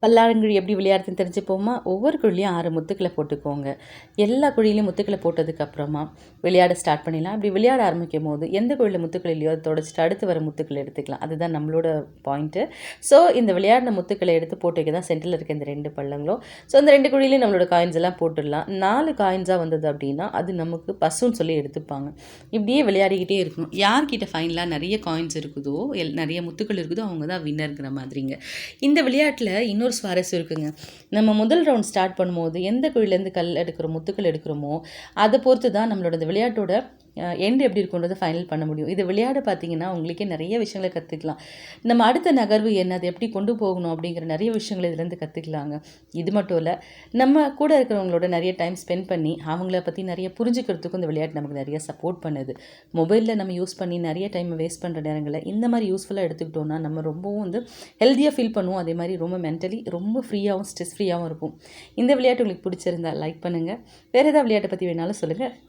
பல்லாங்குழி எப்படி விளையாடுறதுன்னு தெரிஞ்சுப்போமா? ஒவ்வொரு குழிலையும் 6 முத்துக்கள போட்டுக்கோங்க. எல்லா குழியிலும் முத்துக்கள போட்டதுக்கப்புறமா விளையாட ஸ்டார்ட் பண்ணிடலாம். அப்படி விளையாட ஆரம்பிக்கும்போது எந்த குழியில முத்துக்கள் இல்லையோ அதை தொடச்சிட்டு அடுத்து வர முத்துக்கள எடுத்துக்கலாம். அதுதான் நம்மளோட பாயிண்ட்டு. ஸோ இந்த விளையாடின முத்துக்கள எடுத்து போட்டு வைக்க தான் சென்டரில் இருக்க இந்த 2 பள்ளங்களும். ஸோ இந்த 2 குழியிலையும் நம்மளோட காயின்ஸ் எல்லாம் போட்டுடலாம். 4 காயின்ஸாக வந்தது அப்படின்னா அது நமக்கு பசுன்னு சொல்லி எடுத்துப்பாங்க. இப்படியே விளையாடிக்கிட்டே இருக்கணும். யார்கிட்ட ஃபைனலாக நிறைய காயின்ஸ் இருக்குதோ நிறைய முத்துக்கள் இருக்குதோ அவங்க தான் வின்னருங்கிற மாதிரிங்க. இந்த விளையாட்டில் இன்னொரு சுவாரஸ்யம் இருக்குங்க. நம்ம முதல் ரவுண்ட் ஸ்டார்ட் பண்ணும்போது எந்த குழியிலேருந்து கல் எடுக்கிறோம் முத்துக்கள் எடுக்கிறோமோ அதை பொறுத்து தான் நம்மளோட இந்த விளையாட்டோட எண்டு எப்படி இருக்குன்றதை ஃபைனல் பண்ண முடியும். இது விளையாட பார்த்தீங்கன்னா உங்களுக்கே நிறைய விஷயங்களை கற்றுக்கலாம். நம்ம அடுத்த நகர்வு என்ன, அதை எப்படி கொண்டு போகணும் அப்படிங்கிற நிறைய விஷயங்கள் இதுலேருந்து கற்றுக்கலாங்க. இது மட்டும் இல்லை, நம்ம கூட இருக்கிறவங்களோட நிறைய டைம் ஸ்பெண்ட் பண்ணி அவங்கள பற்றி நிறைய புரிஞ்சுக்கிறதுக்கும் இந்த விளையாட்டு நமக்கு நிறைய சப்போர்ட் பண்ணுது. மொபைலில் நம்ம யூஸ் பண்ணி நிறைய டைம் வேஸ்ட் பண்ணுற நேரங்களில் இந்த மாதிரி யூஸ்ஃபுல்லாக எடுத்துக்கிட்டோம்னா நம்ம ரொம்பவும் ஹெல்த்தியாக ஃபீல் பண்ணுவோம். அதே மாதிரி ரொம்ப மென்டலி ரொம்ப ஃப்ரீயாகவும் ஸ்ட்ரெஸ் ஃப்ரீயாகவும் இருக்கும். இந்த விளையாட்டு உங்களுக்கு பிடிச்சிருந்தா லைக் பண்ணுங்கள். வேறு ஏதாவது விளையாட்டை பற்றி வேணாலும் சொல்லுங்கள்.